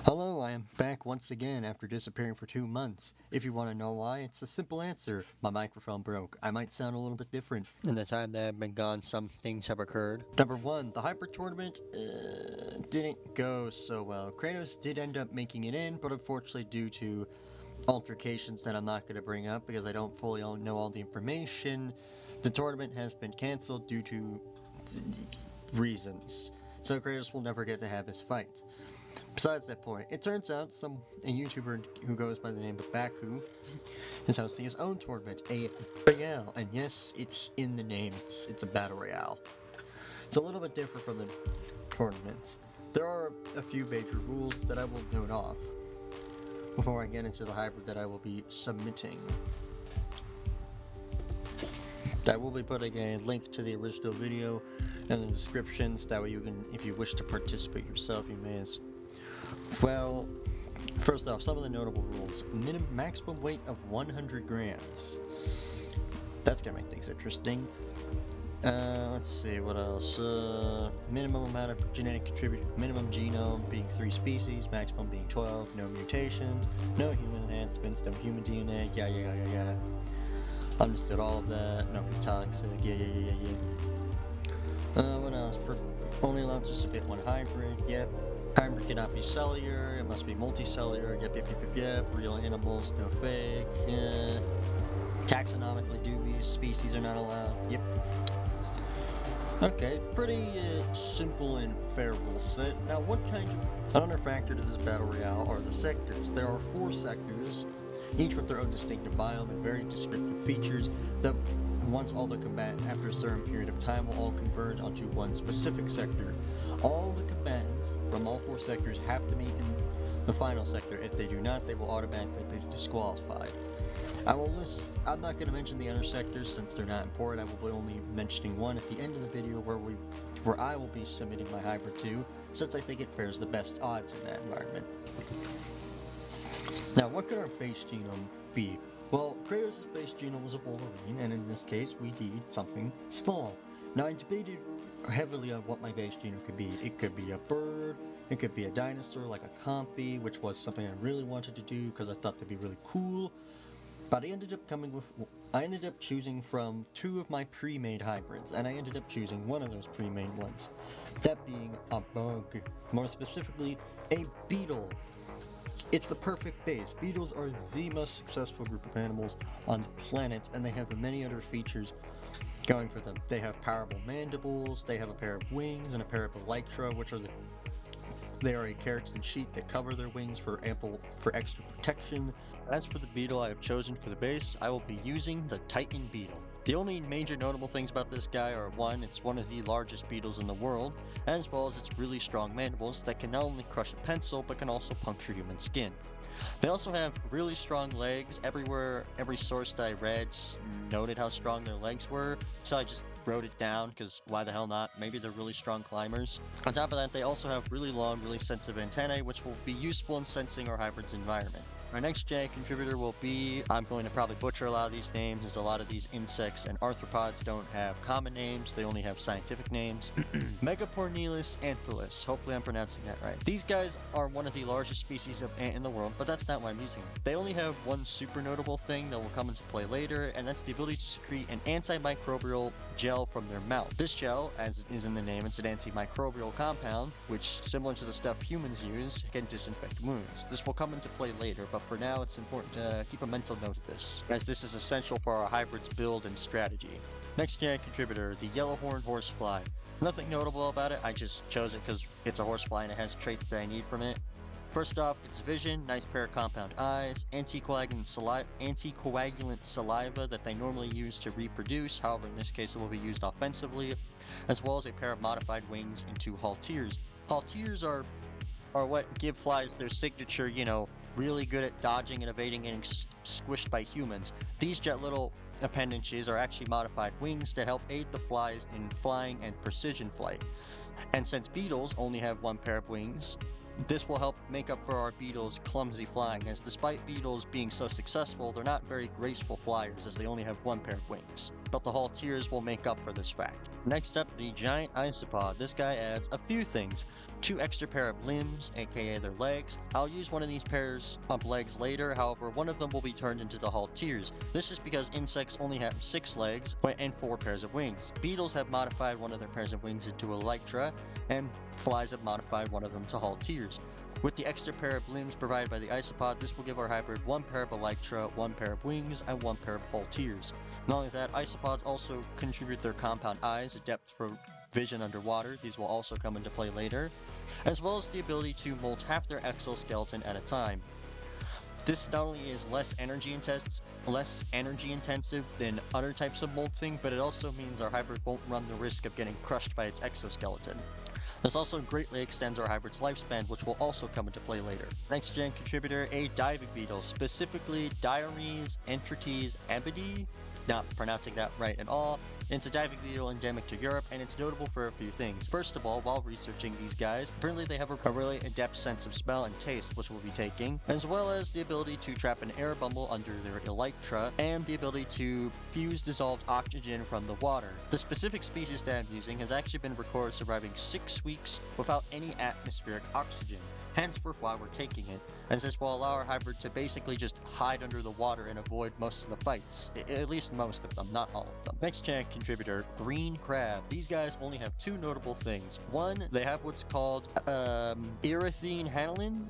Hello, I am back once again after disappearing for 2 months. If you want to know why, it's a simple answer. My microphone broke. I might sound a little bit different. In the time that I've been gone, some things have occurred. Number one, the Hyper Tournament didn't go so well. Kratos did end up making it in, but unfortunately due to altercations that I'm not going to bring up because I don't fully know all the information, the tournament has been cancelled due to reasons. So Kratos will never get to have his fight. Besides that point, it turns out a YouTuber who goes by the name of Baku is hosting his own tournament, a royale, and yes, it's in the name. It's a battle royale. It's a little bit different from the tournaments. There are a few major rules that I will note off before I get into the hybrid that I will be submitting. I will be putting a link to the original video in the descriptions. That way you can, if you wish to participate yourself, you may as well. First off, some of the notable rules. Maximum weight of 100 grams. That's gonna make things interesting. Let's see, what else? Minimum amount of genetic contributor, minimum genome being 3 species, maximum being 12, no mutations, no human enhancements, no human DNA, yeah. Understood all of that, no toxic, yeah. What else? Only allowed to submit one hybrid, yep. Hybrid cannot be cellular, it must be multicellular, yep. Real animals, no fake, yeah. Taxonomically dubious species are not allowed, yep. Okay, pretty simple and fair rule set. Now, what kind of another factor to this battle royale are the sectors. There are 4 sectors, each with their own distinctive biome and very descriptive features that once all the combatants after a certain period of time will all converge onto one specific sector. All the combatants from all 4 sectors have to meet in the final sector. If they do not, they will automatically be disqualified. I'm not going to mention the other sectors since they're not important. I will be only mentioning one at the end of the video where I will be submitting my hybrid to, since I think it fares the best odds in that environment. Now, what could our base genome be? Well, Kratos' base genome was a Wolverine, and in this case, we need something small. Now, I debated heavily on what my base genome could be. It could be a bird, it could be a dinosaur like a Comfy, which was something I really wanted to do because I thought that'd be really cool. But I ended up choosing from 2 of my pre-made hybrids, and I ended up choosing one of those pre-made ones. That being a bug, more specifically, a beetle. It's the perfect base. Beetles are the most successful group of animals on the planet, and they have many other features going for them. They have powerful mandibles, they have a pair of wings, and a pair of elytra, they are a keratin sheet that cover their wings for extra protection. As for the beetle I have chosen for the base, I will be using the Titan beetle. The only major notable things about this guy are 1, it's one of the largest beetles in the world, as well as its really strong mandibles that can not only crush a pencil, but can also puncture human skin. They also have really strong legs. Every source that I read noted how strong their legs were, so I just wrote it down because why the hell not? Maybe they're really strong climbers. On top of that, they also have really long, really sensitive antennae, which will be useful in sensing our hybrid's environment. Our next genetic contributor will be, I'm going to probably butcher a lot of these names, as a lot of these insects and arthropods don't have common names, they only have scientific names. Megapornilus anthilus, hopefully I'm pronouncing that right. These guys are one of the largest species of ant in the world, but that's not why I'm using them. They only have one super notable thing that will come into play later, and that's the ability to secrete an antimicrobial gel from their mouth. This gel, as is in the name, it's an antimicrobial compound, which, similar to the stuff humans use, can disinfect wounds. This will come into play later, but for now it's important to keep a mental note of this, as this is essential for our hybrid's build and strategy. Next genetic contributor, the yellow-horned horsefly. Nothing notable about it, I just chose it because it's a horsefly and it has traits that I need from it. First off, its vision, nice pair of compound eyes, anticoagulant saliva that they normally use to reproduce, however in this case it will be used offensively, as well as a pair of modified wings and 2 halteres. Halteres are what give flies their signature, really good at dodging and evading getting squished by humans. These jet little appendages are actually modified wings to help aid the flies in flying and precision flight. And since beetles only have 1 pair of wings, This will help make up for our beetles' clumsy flying, as despite beetles being so successful, they're not very graceful flyers as they only have one pair of wings. But the halteres will make up for this fact. Next up, the giant isopod. This guy adds a few things. 2 extra pair of limbs, aka their legs. I'll use one of these pairs of legs later, however, one of them will be turned into the halteres. This is because insects only have 6 legs and 4 pairs of wings. Beetles have modified one of their pairs of wings into elytra, and flies have modified one of them to halteres. With the extra pair of limbs provided by the isopod, this will give our hybrid 1 pair of elytra, 1 pair of wings, and 1 pair of halteres. Not only that, isopods also contribute their compound eyes, a depth for vision underwater. These will also come into play later, as well as the ability to molt half their exoskeleton at a time. This not only is less energy intensive than other types of molting, but it also means our hybrid won't run the risk of getting crushed by its exoskeleton. This also greatly extends our hybrid's lifespan, which will also come into play later. Next gen contributor, a diving beetle, specifically Diaries entrites abedi, not pronouncing that right at all. It's a diving beetle endemic to Europe, and it's notable for a few things. First of all, while researching these guys, apparently they have a really adept sense of smell and taste, which we'll be taking, as well as the ability to trap an air bubble under their elytra, and the ability to fuse dissolved oxygen from the water. The specific species that I'm using has actually been recorded surviving 6 weeks without any atmospheric oxygen. Henceforth why we're taking it, as this will allow our hybrid to basically just hide under the water and avoid most of the fights. At least most of them, not all of them. Next gen contributor, green crab. These guys only have 2 notable things. One, they have what's called erythine hanalin?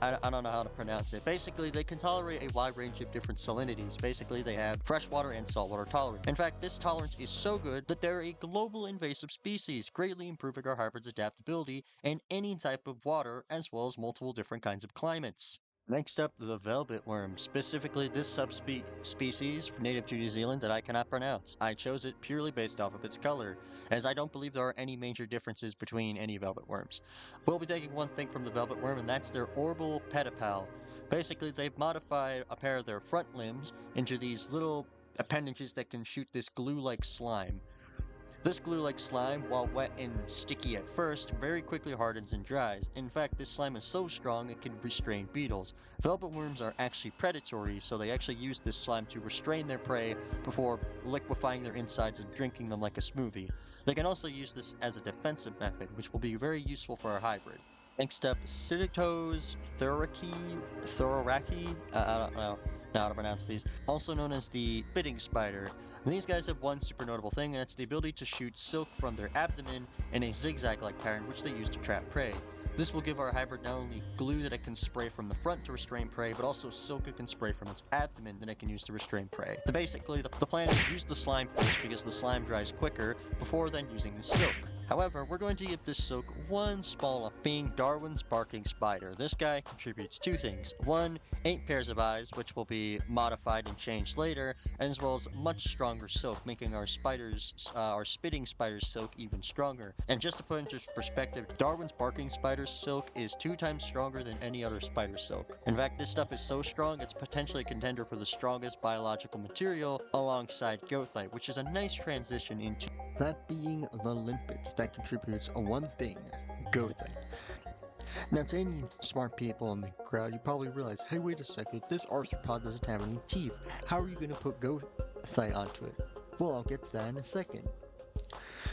I don't know how to pronounce it. Basically, they can tolerate a wide range of different salinities. Basically, they have freshwater and saltwater tolerance. In fact, this tolerance is so good that they're a global invasive species, greatly improving our hybrid's adaptability in any type of water, as well as multiple different kinds of climates. Next up, the velvet worm, specifically this subspecies native to New Zealand that I cannot pronounce. I chose it purely based off of its color, as I don't believe there are any major differences between any velvet worms. We'll be taking one thing from the velvet worm, and that's their orbital pedipalp. Basically, they've modified a pair of their front limbs into these little appendages that can shoot this glue-like slime. This glue-like slime, while wet and sticky at first, very quickly hardens and dries. In fact, this slime is so strong it can restrain beetles. Velvet worms are actually predatory, so they actually use this slime to restrain their prey before liquefying their insides and drinking them like a smoothie. They can also use this as a defensive method, which will be very useful for our hybrid. Next up, Psittacos thoraki, I don't know how to pronounce these, also known as the spitting spider. These guys have one super notable thing, and it's the ability to shoot silk from their abdomen in a zigzag-like pattern, which they use to trap prey. This will give our hybrid not only glue that it can spray from the front to restrain prey, but also silk it can spray from its abdomen that it can use to restrain prey. So basically, the plan is use the slime first because the slime dries quicker, before then using the silk. However, we're going to give this silk one small up, being Darwin's barking spider. This guy contributes 2 things. 1, 8 pairs of eyes, which will be modified and changed later, as well as much stronger silk, making our spitting spider's silk even stronger. And just to put into perspective, Darwin's barking spider silk is 2 times stronger than any other spider silk. In fact, this stuff is so strong, it's potentially a contender for the strongest biological material alongside goethite, which is a nice transition into that being the limpet that contributes 1 thing, goethite. Now, to any smart people in the crowd, you probably realize, hey, wait a second, this arthropod doesn't have any teeth. How are you going to put goethite onto it? Well, I'll get to that in a second,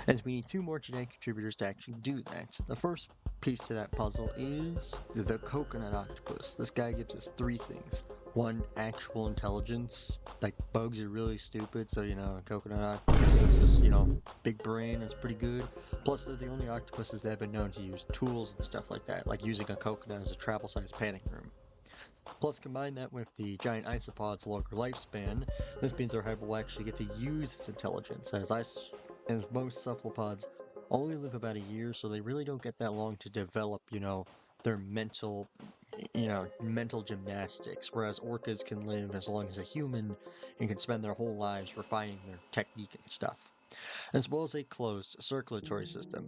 as we need 2 more genetic contributors to actually do that. The first piece to that puzzle is the coconut octopus. This guy gives us 3 things. 1, actual intelligence. Like, bugs are really stupid, so, a coconut octopus is just, big brain, it's pretty good. Plus, they're the only octopuses that have been known to use tools and stuff like that, like using a coconut as a travel-sized panic room. Plus, combine that with the giant isopod's longer lifespan, this means our hybrid will actually get to use its intelligence, as most cephalopods only live about a year, so they really don't get that long to develop, their mental gymnastics, whereas orcas can live as long as a human and can spend their whole lives refining their technique and stuff, as well as a closed circulatory system.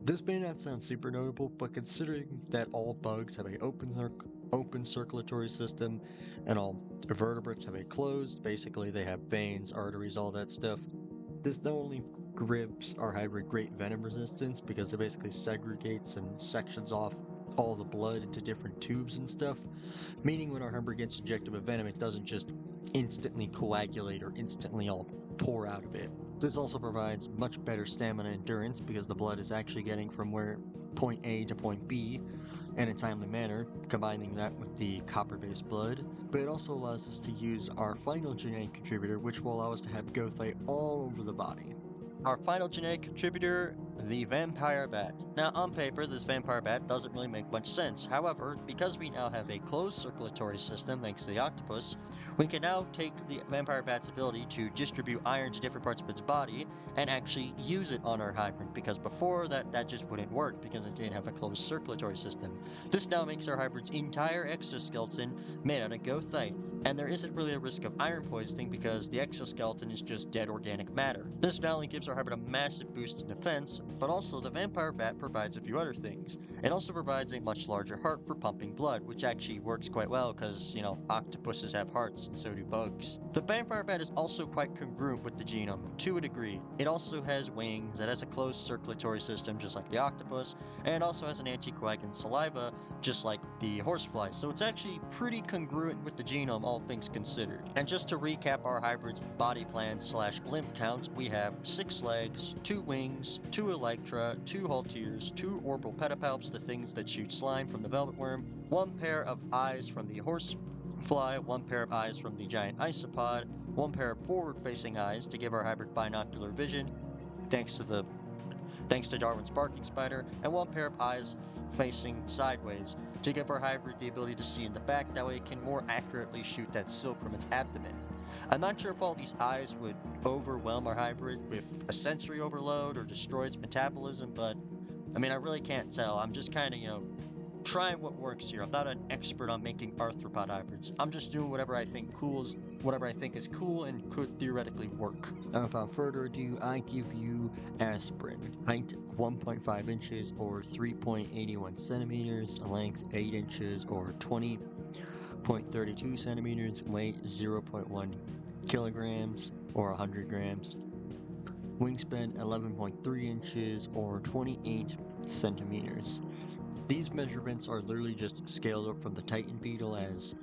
This may not sound super notable, but considering that all bugs have an open circulatory system and all vertebrates have a closed, basically they have veins, arteries, all that stuff, this not only gives our hybrid great venom resistance because it basically segregates and sections off all the blood into different tubes and stuff, meaning when our hybrid gets injected with venom, it doesn't just instantly coagulate or instantly all pour out of it. This also provides much better stamina endurance because the blood is actually getting from where point A to point B in a timely manner, combining that with the copper-based blood. But it also allows us to use our final genetic contributor, which will allow us to have goethite all over the body. Our final genetic contributor, the vampire bat. Now, on paper, this vampire bat doesn't really make much sense. However, because we now have a closed circulatory system thanks to the octopus, we can now take the vampire bat's ability to distribute iron to different parts of its body and actually use it on our hybrid, because before that just wouldn't work because it didn't have a closed circulatory system. This now makes our hybrid's entire exoskeleton made out of goethite, and there isn't really a risk of iron poisoning because the exoskeleton is just dead organic matter. This not only gives our hybrid a massive boost in defense, but also the vampire bat provides a few other things. It also provides a much larger heart for pumping blood, which actually works quite well because, you know, octopuses have hearts and so do bugs. The vampire bat is also quite congruent with the genome, to a degree. It also has wings, it has a closed circulatory system just like the octopus, and it also has an anticoagulant saliva just like the horsefly, so it's actually pretty congruent with the genome, all things considered. And just to recap our hybrid's body plan slash limb count, we have 6 legs, 2 wings, 2 elytra, 2 halteres, 2 orbital pedipalps, the things that shoot slime from the velvet worm, 1 pair of eyes from the horsefly, 1 pair of eyes from the giant isopod, 1 pair of forward-facing eyes to give our hybrid binocular vision, thanks to Darwin's barking spider, and 1 pair of eyes facing sideways to give our hybrid the ability to see in the back, that way it can more accurately shoot that silk from its abdomen. I'm not sure if all these eyes would overwhelm our hybrid with a sensory overload or destroy its metabolism, but I mean, I really can't tell. I'm just kind of, trying what works here. I'm not an expert on making arthropod hybrids. I'm just doing whatever I think is cool and could theoretically work. Without further ado, I give you aspirin. Height 1.5 inches or 3.81 centimeters, length 8 inches or 20.32 centimeters, weight 0.1 kilograms or 100 grams, wingspan 11.3 inches or 28 centimeters. These measurements are literally just scaled up from the Titan beetle, as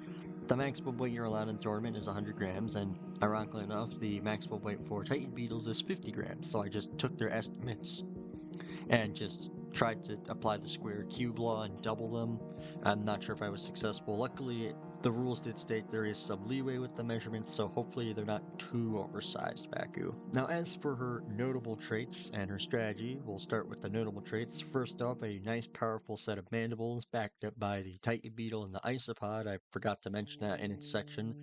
the maximum weight you're allowed in tournament is 100 grams, and ironically enough, the maximum weight for Titan beetles is 50 grams, so I just took their estimates and just tried to apply the square cube law and double them. I'm not sure if I was successful. Luckily, the rules did state there is some leeway with the measurements, so hopefully they're not too oversized, Baku. Now, as for her notable traits and her strategy, we'll start with the notable traits. First off, a nice powerful set of mandibles backed up by the Titan beetle and the isopod. I forgot to mention that in its section,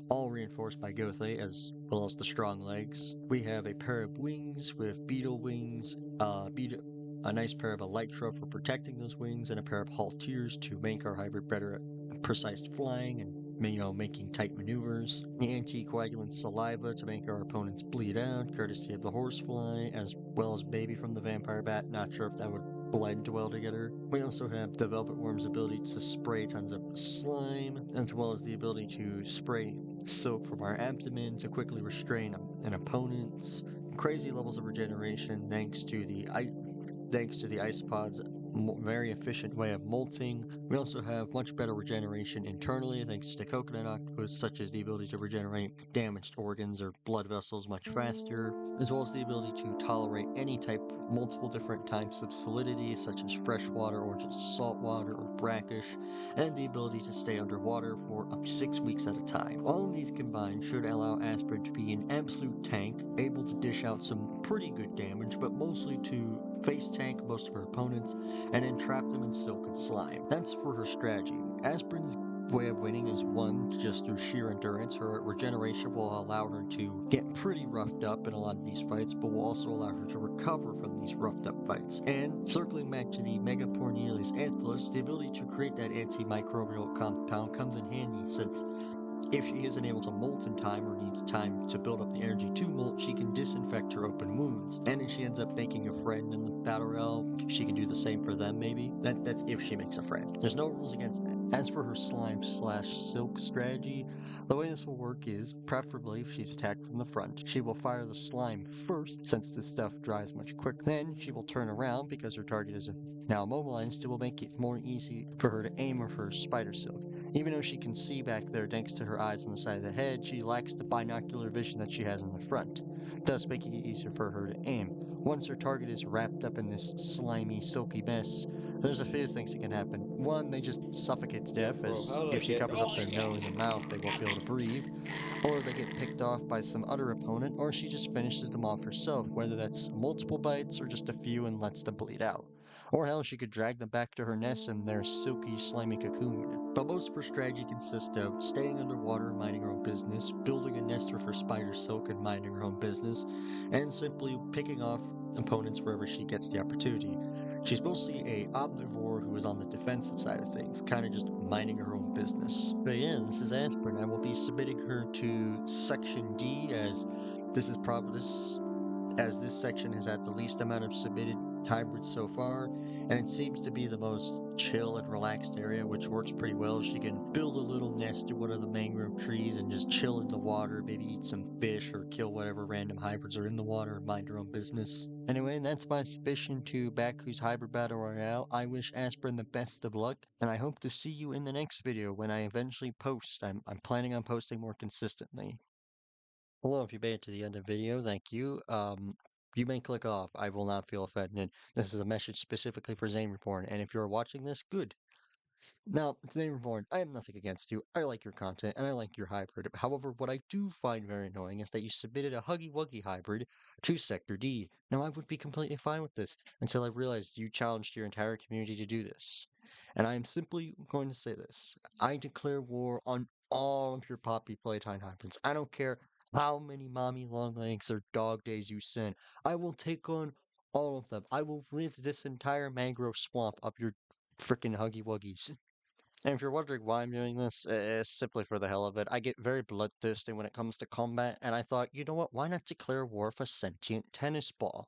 all reinforced by goethite as well as the strong legs. We have a pair of wings with beetle wings, a nice pair of elytra for protecting those wings, and a pair of halteres to make our hybrid better at precise flying and making tight maneuvers. The anticoagulant saliva to make our opponents bleed out, courtesy of the horsefly, as well as baby from the vampire bat. Not sure if that would blend well together. We also have the velvet worm's ability to spray tons of slime, as well as the ability to spray silk from our abdomen to quickly restrain an opponent's crazy levels of regeneration thanks to the isopod's very efficient way of molting. We also have much better regeneration internally thanks to coconut octopus, such as the ability to regenerate damaged organs or blood vessels much faster, as well as the ability to tolerate multiple different types of salinity, such as fresh water or just salt water or brackish, and the ability to stay underwater for up to 6 weeks at a time. All of these combined should allow Aspirin to be an absolute tank, able to dish out some pretty good damage, but mostly to face tank most of her opponents and entrap them in silk and slime. That's for her strategy. Aspirin's way of winning is one, just through sheer endurance. Her regeneration will allow her to get pretty roughed up in a lot of these fights, but will also allow her to recover from these roughed up fights. And circling back to the Megapornelius anthilus, the ability to create that antimicrobial compound comes in handy, since if she isn't able to molt in time or needs time to build up the energy to molt, she can disinfect her open wounds. And if she ends up making a friend in the battle realm, she can do the same for them, maybe. That's if she makes a friend. There's no rules against that. As for her slime/silk strategy, the way this will work is, preferably if she's attacked from the front, she will fire the slime first, since this stuff dries much quicker. Then she will turn around because her target is Now, immobilized will make it more easy for her to aim with her spider silk. Even though she can see back there thanks to her eyes on the side of the head, she lacks the binocular vision that she has in the front, thus making it easier for her to aim. Once her target is wrapped up in this slimy, silky mess, there's a few things that can happen. One, they just suffocate to Yo, death, bro, as how did I if she get? covers Oh up my their nose and mouth, they won't be able to breathe. Or they get picked off by some other opponent, or she just finishes them off herself, whether that's multiple bites or just a few and lets them bleed out. Or hell, she could drag them back to her nest in their silky, slimy cocoon. But most of her strategy consists of staying underwater and minding her own business, building a nest with her spider silk and minding her own business, and simply picking off opponents wherever she gets the opportunity. She's mostly a omnivore who is on the defensive side of things, kind of just minding her own business. But yeah, this is Aspirin. I will be submitting her to Section D, as this is probably this section has had the least amount of submitted hybrids so far, and it seems to be the most chill and relaxed area, which works pretty well. She can build a little nest in one of the mangrove trees and just chill in the water, maybe eat some fish or kill whatever random hybrids are in the water and mind her own business. Anyway, that's my submission to Baku's Hybrid Battle Royale. I wish Aspirin the best of luck, and I hope to see you in the next video when I eventually post. I'm planning on posting more consistently. Hello, if you made it to the end of the video, thank you. You may click off. I will not feel offended. This is a message specifically for Zane Reborn, and if you're watching this, good. Now, Zane Reborn, I have nothing against you. I like your content, and I like your hybrid. However, what I do find very annoying is that you submitted a Huggy Wuggy hybrid to Sector D. Now, I would be completely fine with this until I realized you challenged your entire community to do this. And I am simply going to say this. I declare war on all of your Poppy Playtime hybrids. I don't care how many mommy long legs or dog days you send. I will take on all of them. I will rid this entire mangrove swamp of your frickin' Huggy Wuggies. And if you're wondering why I'm doing this, it's simply for the hell of it. I get very bloodthirsty when it comes to combat, and I thought, you know what, why not declare war with a sentient tennis ball?